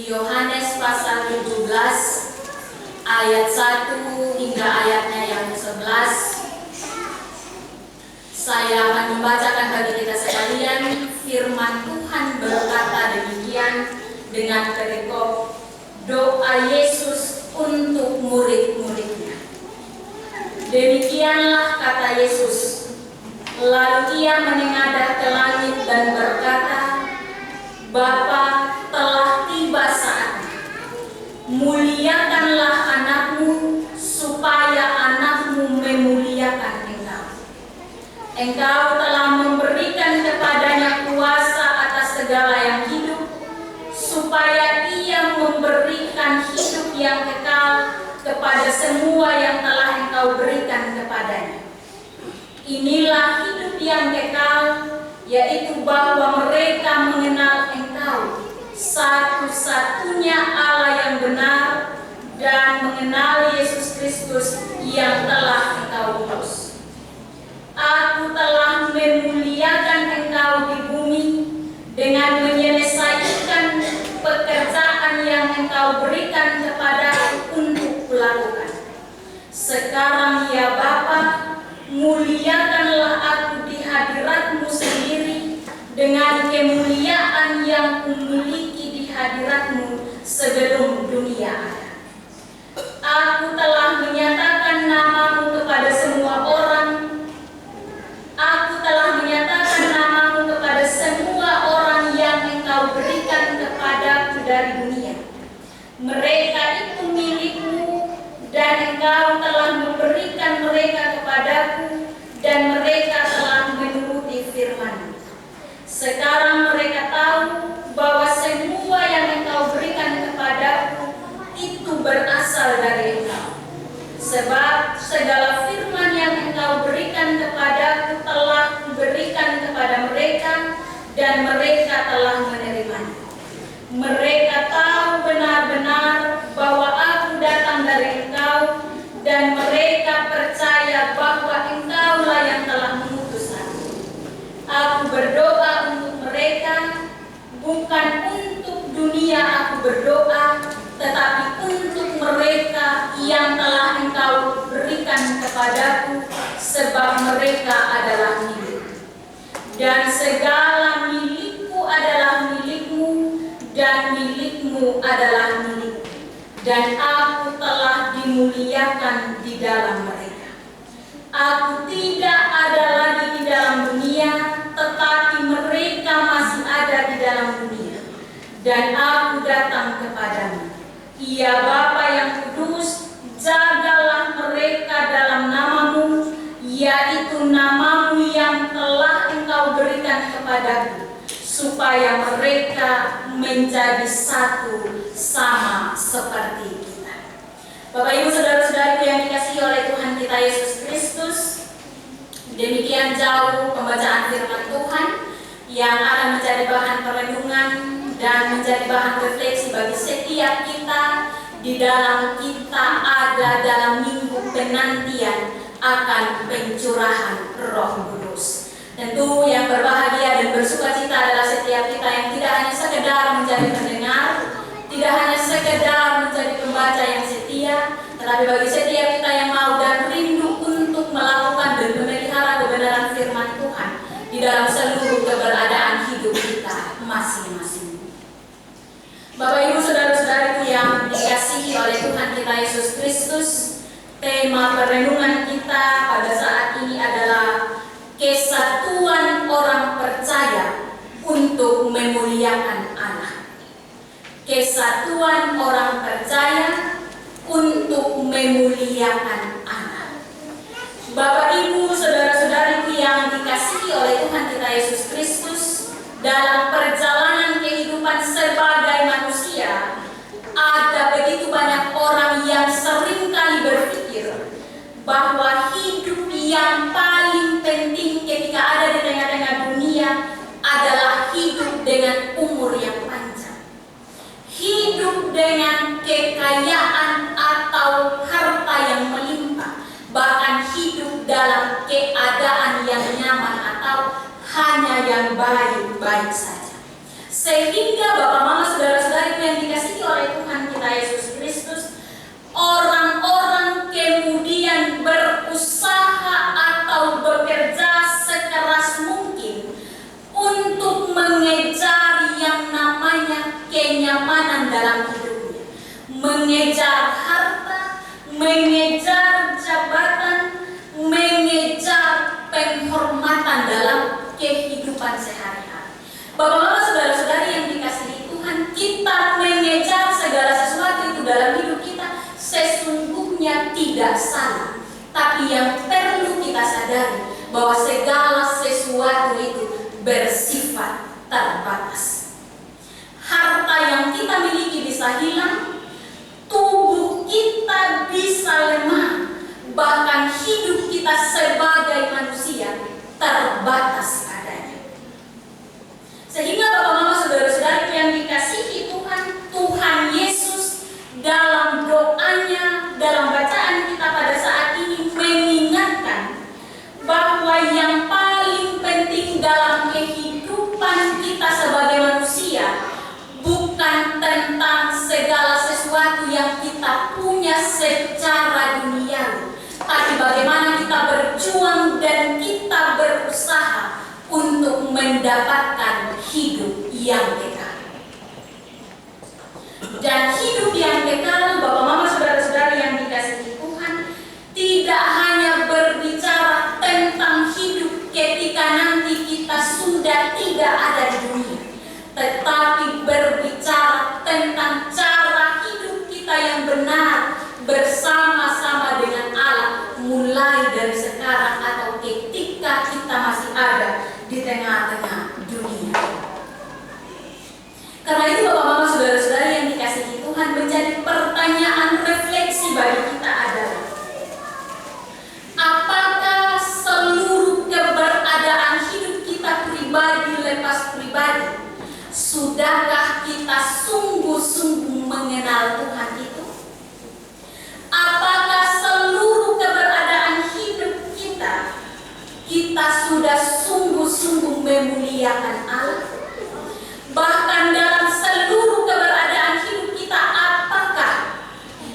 Yohanes pasal 17 ayat 1 hingga ayatnya yang ke-11. Saya akan membacakan bagi kita sekalian firman Tuhan berkata demikian dengan perikop doa Yesus untuk murid-muridnya. Demikianlah kata Yesus. Lalu ia menengadah ke langit dan berkata, Bapa, telah tiba saatnya. Muliakanlah anakmu, supaya anakmu memuliakan engkau. Engkau telah memberikan kepadanya kuasa atas segala yang hidup, supaya ia memberikan hidup yang kekal kepada semua yang telah engkau berikan kepadanya. Inilah hidup yang kekal, yaitu bahwa mereka mengenal engkau, satu-satunya Allah yang benar, dan mengenal Yesus Kristus yang telah engkau utus. Aku telah memuliakan engkau di bumi dengan menyelesaikan pekerjaan yang engkau berikan kepadaku untuk kulakukan. Sekarang ya Bapa, muliakanlah aku di hadiratmu sendiri dengan kemuliaan yang kumiliki di hadiratmu sebelum dunia ada. Aku telah menyatakan namamu kepada semua orang. Aku telah menyatakan namamu kepada semua orang yang engkau berikan kepadaku dari dunia. Mereka itu milikmu, dan engkau telah memberikan mereka kepadaku, dan mereka telah menuruti firman-Mu. Sekarang mereka tahu bahwa semua yang engkau berikan kepadaku itu berasal dari engkau. Sebab segala firman yang engkau berikan kepadaku telah kuberikan kepada mereka, dan mereka telah menerimanya. Mereka tahu benar-benar bahwa aku datang dari engkau, dan mereka percaya bahwa engkaulah yang telah mengutus aku. Aku berdoa untuk mereka, bukan untuk dunia aku berdoa, tetapi untuk mereka yang telah engkau berikan kepadaku, sebab mereka adalah milik. Dan segala milikku adalah milikmu, dan milikmu adalah milikku. Dan aku telah dimuliakan di dalam mereka. Aku tidak ada lagi di dalam dunia, tetapi mereka masih ada di dalam dunia. Dan aku datang kepadamu. Ya Bapa yang kudus, jagalah mereka dalam namamu, yaitu namamu yang telah engkau berikan kepadaku, supaya mereka menjadi satu sama seperti kita. Bapak Ibu Saudara-saudariku yang dikasihi oleh Tuhan kita Yesus Kristus, demikian jauh pembacaan firman Tuhan yang akan menjadi bahan perenungan dan menjadi bahan refleksi bagi setiap kita di dalam kita ada dalam minggu penantian akan pencurahan Roh Kudus. Tentu yang berbahagia dan bersukacita adalah setiap kita yang tidak hanya sekedar menjadi pendengar, tidak hanya sekedar menjadi pembaca yang setia, tetapi bagi setiap kita yang mau dan rindu untuk melakukan dan memelihara kebenaran firman Tuhan di dalam seluruh keberadaan hidup kita masing-masing. Bapak Ibu Saudara-saudariku yang dikasihi oleh Tuhan kita Yesus Kristus, tema perenungan kita pada saat ini adalah kesatuan orang percaya untuk memuliakan Allah. Kesatuan orang percaya untuk memuliakan Allah. Bapak Ibu Saudara-saudariku yang dikasihi oleh Tuhan kita Yesus Kristus, dalam perjalanan kehidupan sebagai manusia, ada begitu banyak orang yang seringkali berpikir bahwa hidup yang paling penting ketika ada di tengah-tengah dunia adalah hidup dengan umur yang panjang, hidup dengan kekayaan atau harta yang melimpah, bahkan hidup dalam keadaan yang nyaman atau hanya yang baik-baik saja. Sehingga Bapak Mama Saudara-saudariku yang dikasihi kenyamanan dalam hidupnya, mengejar harta, mengejar jabatan, mengejar penghormatan dalam kehidupan sehari-hari. Bapak-bapak, saudara-saudari yang dikasihi Tuhan, kita mengejar segala sesuatu itu dalam hidup kita sesungguhnya tidak salah. Tapi yang perlu kita sadari bahwa segala sesuatu itu bersifat terbatas. Harta yang kita miliki bisa hilang, tubuh kita bisa lemah, bahkan hidup kita sebagai manusia terbatas adanya. Sehingga Bapak Mama saudara-saudari yang dikasihi Tuhan, Tuhan Yesus dalam doanya, dalam bacaan kita pada saat ini mengingatkan bahwa yang paling penting dalam kehidupan kita sebagai manusia bukan tentang segala sesuatu yang kita punya secara duniawi, tapi bagaimana kita berjuang dan kita berusaha untuk mendapatkan hidup yang kekal. Dan hidup yang kekal, Bapak Mama saudara-saudari yang dikasihi Tuhan, tidak hanya berbicara tentang hidup ketika nanti kita sudah tidak ada di dunia, tetapi berbicara tentang cara hidup kita yang benar bersama-sama dengan Allah mulai dari sekarang atau ketika kita masih ada di tengah-tengah dunia. Karena itu Bapak Mama saudara-saudari yang dikasihi Tuhan, menjadi pertanyaan refleksi bagi kita adalah, apakah seluruh keberadaan hidup kita pribadi lepas pribadi, sudahkah kita sungguh-sungguh mengenal Tuhan itu? Apakah seluruh keberadaan hidup kita sudah sungguh-sungguh memuliakan Allah? Bahkan dalam seluruh keberadaan hidup kita, apakah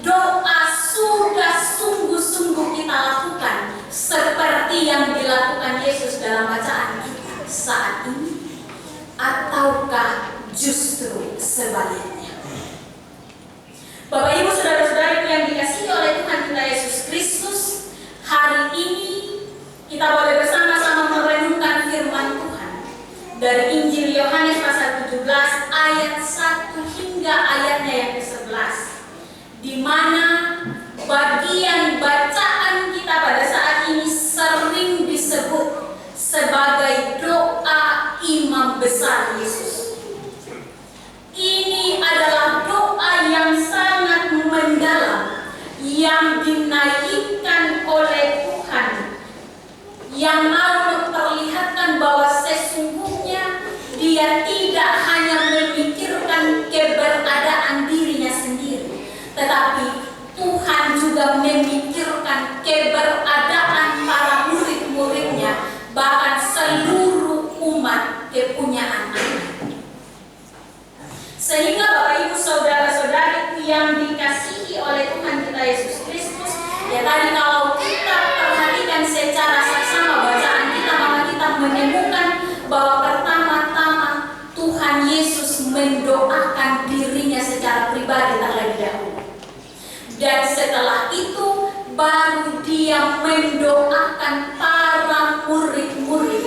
doa sudah sungguh-sungguh kita lakukan seperti yang dilakukan Yesus dalam bacaan kita saat ini? Ataukah justru sebaliknya? Bapak Ibu saudara-saudari yang dikasihi oleh Tuhan kita Yesus Kristus, hari ini kita boleh bersama-sama merenungkan firman Tuhan dari Injil Yohanes pasal 17 ayat 1 hingga ayatnya yang ke-11, di mana bagian bacaan kita pada saat ini sering disebut sebagai doa imam besar Yesus. Ini adalah doa yang sangat mendalam yang dinaikkan oleh Tuhan, yang mau memperlihatkan bahwa sesungguhnya Dia tidak hanya memikirkan keberadaan dirinya sendiri, tetapi Tuhan juga memikirkan keberadaan para murid-muridnya, bahkan seluruh umat kepunyaan Allah. Sehingga Bapak Ibu saudara-saudari yang dikasihi oleh Tuhan kita Yesus Kristus, ya tadi kalau kita perhatikan secara saksama bacaan kita, maka kita menemukan bahwa pertama-tama Tuhan Yesus mendoakan dirinya secara pribadi terlebih dahulu. Dan setelah itu baru Dia mendoakan para murid-murid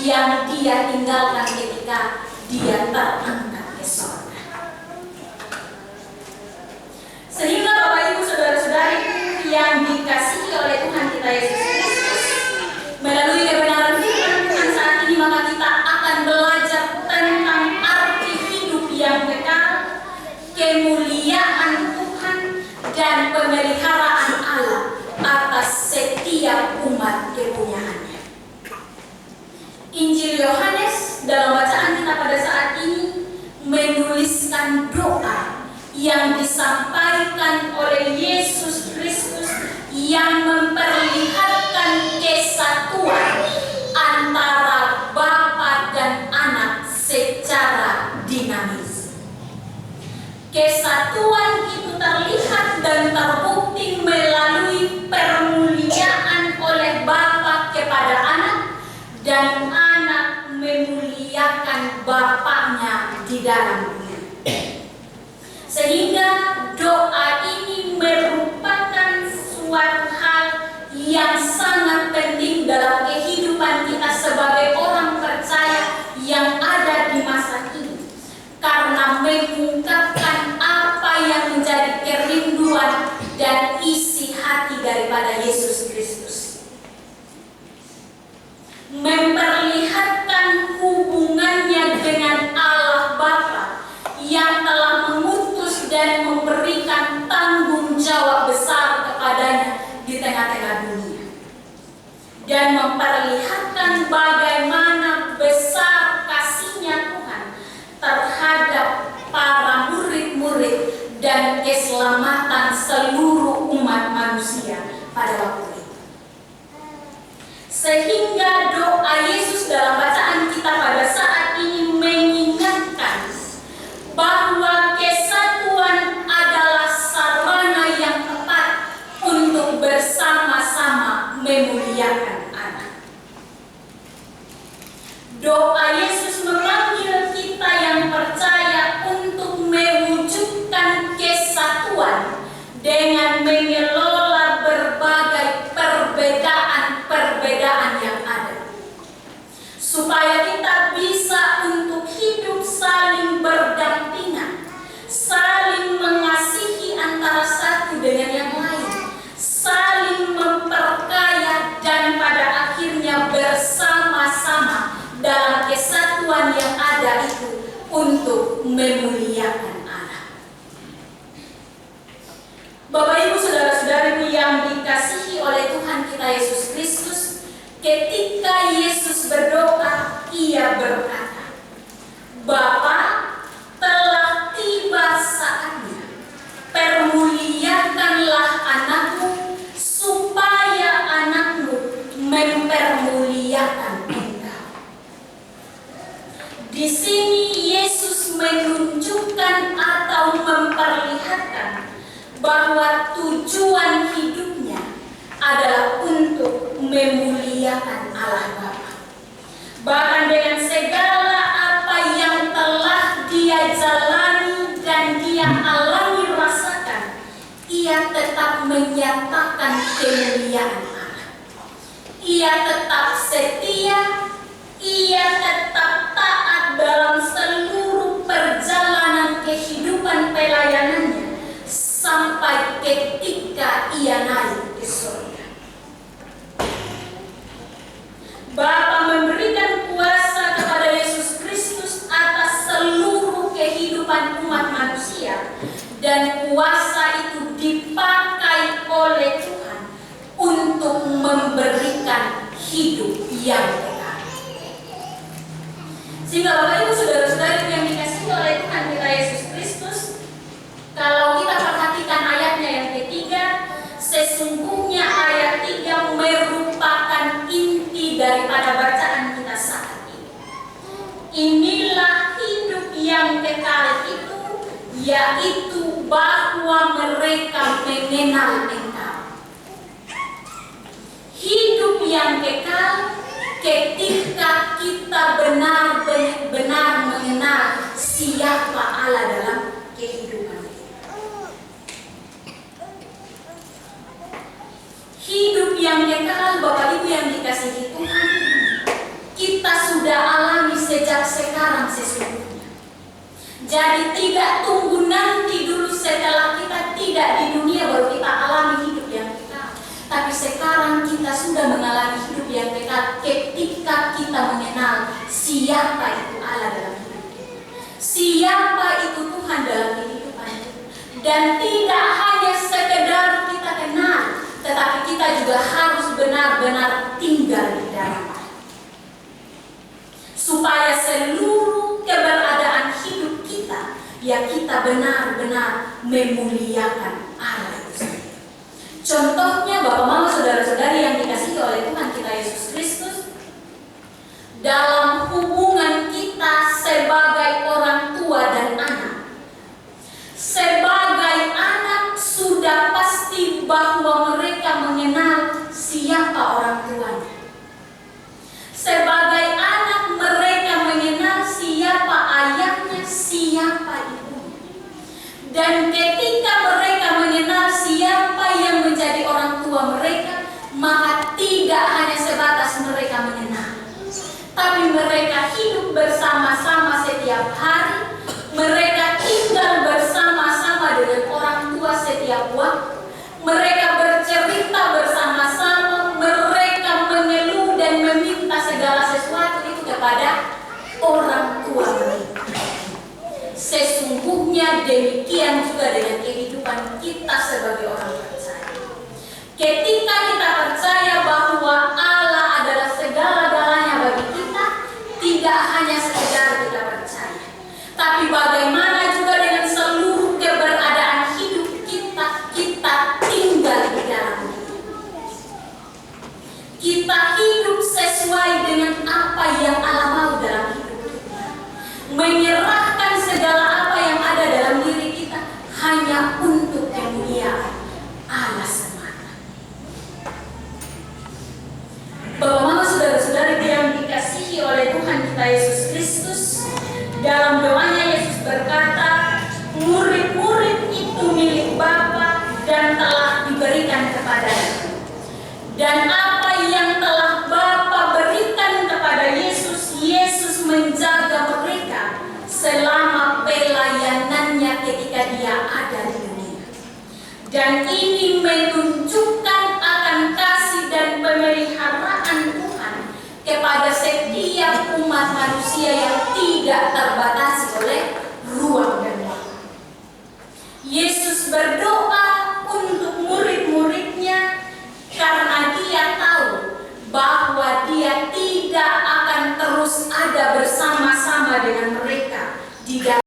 yang Dia tinggalkan ketika Dia terangkat ke surga. Sehingga Bapak Ibu saudara-saudari yang dikasihi oleh Tuhan kita Yesus Kristus, melalui kebenaran firman Tuhan saat ini, maka kita akan belajar tentang arti hidup yang kekal, kemuliaan Tuhan, dan pemeliharaan Allah atas setiap umat kepunyaannya. Injil Yohanes dalam bacaan kita pada saat ini menuliskan doa yang disampaikan oleh Yesus Kristus yang memperlihatkan kesatuan antara Bapa dan Anak secara dinamis. Kesatuan itu terlihat dan terbukti melalui permuliaan oleh Bapa kepada Anak, dan Anak memuliakan Bapaknya di dalam dunia. kita Yesus Kristus, ketika Yesus berdoa, ia berkata, "Bapa, telah tiba saatnya, permuliakanlah anakmu, supaya anakmu mempermuliakan engkau." Di sini Yesus menunjukkan atau memperlihatkan bahwa tujuan hidupnya adalah untuk memuliakan Allah Bapa. Bahkan dengan segala apa yang telah dia jalani dan dia alami rasakan, ia tetap menyatakan kemuliaan Allah. Ia tetap setia, ia tetap taat dalam seluruh perjalanan kehidupan pelayanannya, sampai ketika ia naik ke surga. Bapa memberikan kuasa kepada Yesus Kristus atas seluruh kehidupan umat manusia, dan kuasa itu dipakai oleh Tuhan untuk memberikan hidup yang kekal. Sehingga Bapak Ibu saudara-saudari yang dikasihi oleh Tuhan kita Yesus Kristus, kalau kita perhatikan ayatnya yang ketiga, sesungguhnya ayat 3 merupakan inti daripada bacaan kita saat ini. Inilah hidup yang kekal itu, yaitu bahwa mereka mengenal Engkau. Hidup yang kekal ketika kita benar-benar mengenal siapa Allah dalam kehidupan. Hidup yang kekal, Bapak Ibu yang dikasihi Tuhan, kita sudah alami sejak sekarang sesungguhnya. Jadi tidak tunggu nanti dulu setelah kita tidak di dunia baru kita alami hidup yang kekal. Tapi sekarang kita sudah mengalami hidup yang kekal ketika kita mengenal siapa itu Allah dalam hidup kita. Siapa itu Tuhan dalam kehidupan kita. Dan tidak hanya sekedar kita kenal, tetapi kita juga harus benar-benar tinggal di dalamnya, supaya seluruh keberadaan hidup kita, ya kita benar-benar memuliakan Allah itu sendiri. Contohnya Bapak Mama saudara-saudari yang dikasihi oleh Tuhan kita Yesus Kristus, dalam hubungan kita sebagai orang tua dan anak. Sebagai anak sudah pasti bahwa mereka mengenal siapa orang tuanya. Sebagai anak mereka mengenal siapa ayahnya, siapa ibunya. Dan ketika mereka mengenal siapa yang menjadi orang tua mereka, maka tidak hanya sebatas mereka mengenal, tapi mereka hidup bersama-sama setiap hari. Mereka tinggal bersama-sama dengan orang tua setiap waktu. Mereka bercerita bersama-sama. Mereka mengeluh dan meminta segala sesuatu itu kepada orang tua mereka. Sesungguhnya demikian juga dengan kehidupan kita sebagai orang percaya. Ketika kita percaya bahwa Allah adalah segala-galanya bagi kita, tidak hanya sekedar kita percaya, tapi bagaimana juga dengan seluruh keberadaan hidup kita tinggal di dalamnya. Kita hidup sesuai dengan apa yang Allah mau dalam hidup kita. Menyerahkan segala apa yang ada dalam diri kita hanya untuk kemuliaan Allah semata. Bapak Mama saudara-saudari yang dikasihi oleh Tuhan kita Yesus Kristus, dalam doanya Yesus berkata, murid-murid itu milik Bapa dan telah diberikan kepadanya. Dan apa yang telah Bapa berikan kepada Yesus, Yesus menjaga mereka selama pelayanannya ketika dia ada di dunia. Dan ini menunjukkan akan kasih dan pemeliharaan Tuhan kepada setiap umat manusia yang tidak terbatasi oleh ruang dan waktu. Yesus berdoa untuk murid-muridnya karena dia Jika